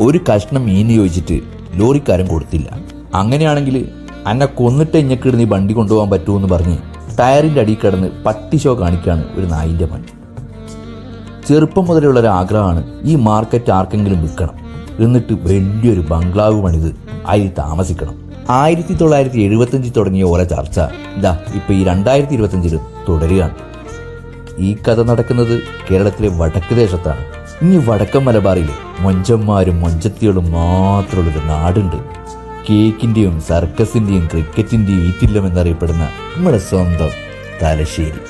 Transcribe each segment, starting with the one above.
ഒരു കഷ്ണം മീൻ ചോദിച്ചിട്ട് ലോറിക്കാരൻ കൊടുത്തില്ല. അങ്ങനെയാണെങ്കിൽ എന്നെ കൊന്നിട്ട് ഇഞ്ഞക്കിട് നീ വണ്ടി കൊണ്ടുപോകാൻ പറ്റുമെന്ന് പറഞ്ഞ് ടയറിൻ്റെ അടിയിൽ കിടന്ന് പട്ടി ഷോ കാണിക്കുകയാണ് ഒരു നായിൻ്റെ പണി. ചെറുപ്പം മുതലുള്ള ഒരു ആഗ്രഹമാണ് ഈ മാർക്കറ്റ് ആർക്കെങ്കിലും വിൽക്കണം, എന്നിട്ട് വലിയൊരു ബംഗ്ലാവ് പണിത് അതിൽ താമസിക്കണം. 1975 തുടങ്ങിയ ഓരോ ചർച്ച ഇതാ ഇപ്പം ഈ 2025 തുടരുകയാണ്. ഈ കഥ നടക്കുന്നത് കേരളത്തിലെ വടക്ക് ദേശത്താണ്. ഇനി വടക്കൻ മലബാറിൽ മൊഞ്ചന്മാരും മൊഞ്ചത്തികളും മാത്രമുള്ളൊരു നാടുണ്ട്. കേക്കിൻ്റെയും സർക്കസിൻ്റെയും ക്രിക്കറ്റിൻ്റെയും ഈറ്റില്ലം എന്നറിയപ്പെടുന്ന നമ്മുടെ സ്വന്തം തലശ്ശേരി.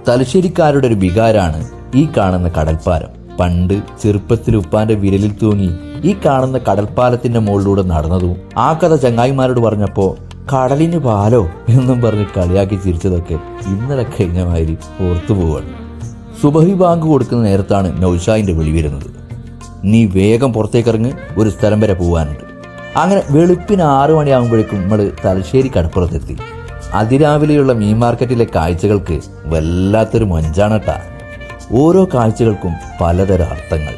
തലശ്ശേരിക്കാരുടെ ഒരു വികാരമാണ് ഈ കാണുന്ന കടൽപ്പാലം. പണ്ട് ചെറുപ്പത്തിൽ ഉപ്പാന്റെ വിരലിൽ തൂങ്ങി ഈ കാണുന്ന കടൽപ്പാലത്തിന്റെ മുകളിലൂടെ നടന്നതും ആ കഥ ചങ്ങായിമാരോട് പറഞ്ഞപ്പോൾ കടലിന് പാലോ എന്നും പറഞ്ഞ് കളിയാക്കി ചിരിച്ചതൊക്കെ ഇന്നലെ കഴിഞ്ഞ മാതിരി ഓർത്തു പോവാണ്. സുബഹി ബാങ്ക് കൊടുക്കുന്ന നേരത്താണ് നൗഷാദിന്റെ വിളി വരുന്നത്. നീ വേഗം പുറത്തേക്കിറങ്ങി ഒരു സ്ഥലം വരെ പോകാനുണ്ട്. അങ്ങനെ വെളുപ്പിന് 6 മണിയാകുമ്പോഴേക്കും നമ്മൾ തലശ്ശേരി കടപ്പുറത്തെത്തി. അതിരാവിലെയുള്ള മീൻ മാർക്കറ്റിലെ കാഴ്ചകൾക്ക് വല്ലാത്തൊരു മൊഞ്ചാണട്ടാ. ഓരോ കാഴ്ചകൾക്കും പലതരം അർത്ഥങ്ങൾ.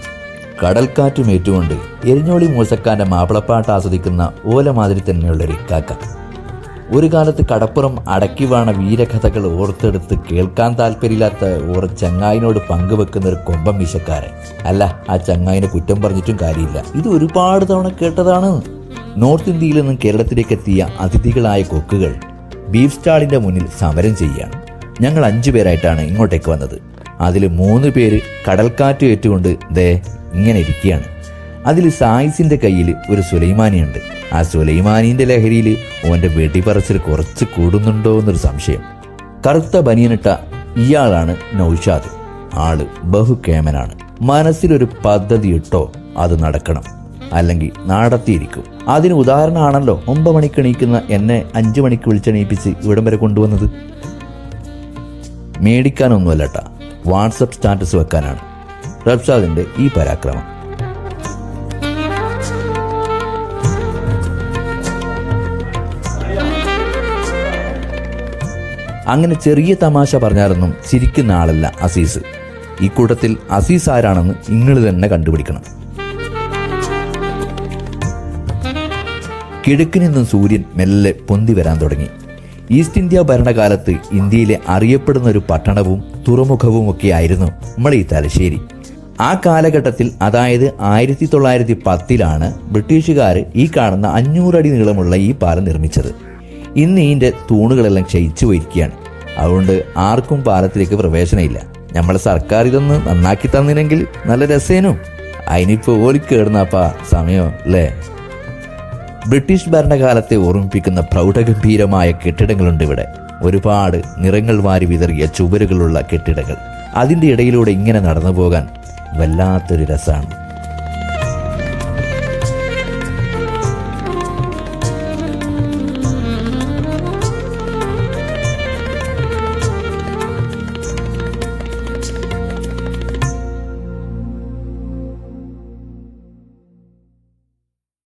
കടൽക്കാറ്റും ഏറ്റുകൊണ്ട് എരിഞ്ഞോളി മൂസക്കാരൻ്റെ മാപ്പിളപ്പാട്ട് ആസ്വദിക്കുന്ന ഓല മാതിരി തന്നെയുള്ളൊരു ഇക്കാക്ക. ഒരു കാലത്ത് കടപ്പുറം അടക്കി വാണ വീരകഥകൾ ഓർത്തെടുത്ത് കേൾക്കാൻ താല്പര്യമില്ലാത്ത ഓരോ ചങ്ങായിനോട് പങ്കുവെക്കുന്ന ഒരു കൊമ്പം വീശക്കാരൻ. അല്ല, ആ ചങ്ങായിനെ കുറ്റം പറഞ്ഞിട്ടും കാര്യമില്ല, ഇത് ഒരുപാട് തവണ കേട്ടതാണ്. നോർത്ത് ഇന്ത്യയിൽ നിന്നും കേരളത്തിലേക്ക് എത്തിയ അതിഥികളായ കൊക്കുകൾ ബീഫ് സ്റ്റാളിൻ്റെ മുന്നിൽ സമരം ചെയ്യുകയാണ്. ഞങ്ങൾ 5 പേരായിട്ടാണ് ഇങ്ങോട്ടേക്ക് വന്നത്. അതിൽ 3 പേര് കടൽക്കാറ്റ് ഏറ്റുകൊണ്ട് ദേ ഇങ്ങനെ ഇരിക്കുകയാണ്. അതിൽ സായിസിൻ്റെ കയ്യിൽ ഒരു സുലൈമാനിയുണ്ട്. ആ സുലൈമാനിൻ്റെ ലഹരിയിൽ ഓൻ്റെ വെടിപറച്ചിൽ കുറച്ച് കൂടുന്നുണ്ടോ എന്നൊരു സംശയം. കറുത്ത ബനിയനിട്ട ഇയാളാണ് നൗഷാദ്. ആള് ബഹുക്കേമനാണ്. മനസ്സിലൊരു പദ്ധതി ഇട്ടോ അത് നടക്കണം, അല്ലെങ്കിൽ നടത്തിയിരിക്കും. അതിന് ഉദാഹരണമാണല്ലോ 9 മണിക്ക് എണീക്കുന്ന എന്നെ 5 മണിക്ക് വിളിച്ചെണീപ്പിച്ച് ഇവിടം വരെ കൊണ്ടുവന്നത്. മേടിക്കാനൊന്നുമല്ലട്ടാ, വാട്സപ്പ് സ്റ്റാറ്റസ് വെക്കാനാണ് റബ്ഷാദിന്റെ ഈ പരാക്രമം. അങ്ങനെ ചെറിയ തമാശ പറഞ്ഞാലൊന്നും ചിരിക്കുന്ന ആളല്ല അസീസ്. ഈ കൂട്ടത്തിൽ അസീസ് ആരാണെന്ന് നിങ്ങൾ തന്നെ കണ്ടുപിടിക്കണം. കിഴക്ക് നിന്നും സൂര്യൻ മെല്ലെ പൊന്തി വരാൻ തുടങ്ങി. ഈസ്റ്റ് ഇന്ത്യ ഭരണകാലത്ത് ഇന്ത്യയിലെ അറിയപ്പെടുന്ന ഒരു പട്ടണവും തുറമുഖവും ഒക്കെ ആയിരുന്നു നമ്മളെ ഈ തലശ്ശേരി. ആ കാലഘട്ടത്തിൽ, അതായത് 1910 ബ്രിട്ടീഷുകാർ ഈ കാണുന്ന 500 അടി നീളമുള്ള ഈ പാലം നിർമ്മിച്ചത്. ഇന്ന് ഇതിൻ്റെ തൂണുകളെല്ലാം ക്ഷയിച്ചു പോയിരിക്കുകയാണ്. അതുകൊണ്ട് ആർക്കും പാലത്തിലേക്ക് പ്രവേശനമില്ല. നമ്മളെ സർക്കാർ ഇതൊന്ന് നന്നാക്കി തന്നില്ലെങ്കിൽ നല്ല രസേനും. അതിനിപ്പോൾ ഓലിക്കേടുന്നപ്പാ സമയം അല്ലേ. ബ്രിട്ടീഷ് ഭരണകാലത്തെ ഓർമ്മിപ്പിക്കുന്ന പ്രൗഢഗംഭീരമായ കെട്ടിടങ്ങളുണ്ട് ഇവിടെ. ഒരുപാട് നിറങ്ങൾ വാരി വിതറിയ ചുവരുകളുള്ള കെട്ടിടങ്ങൾ. അതിൻ്റെ ഇടയിലൂടെ ഇങ്ങനെ നടന്നു പോകാൻ വല്ലാത്തൊരു രസമാണ്.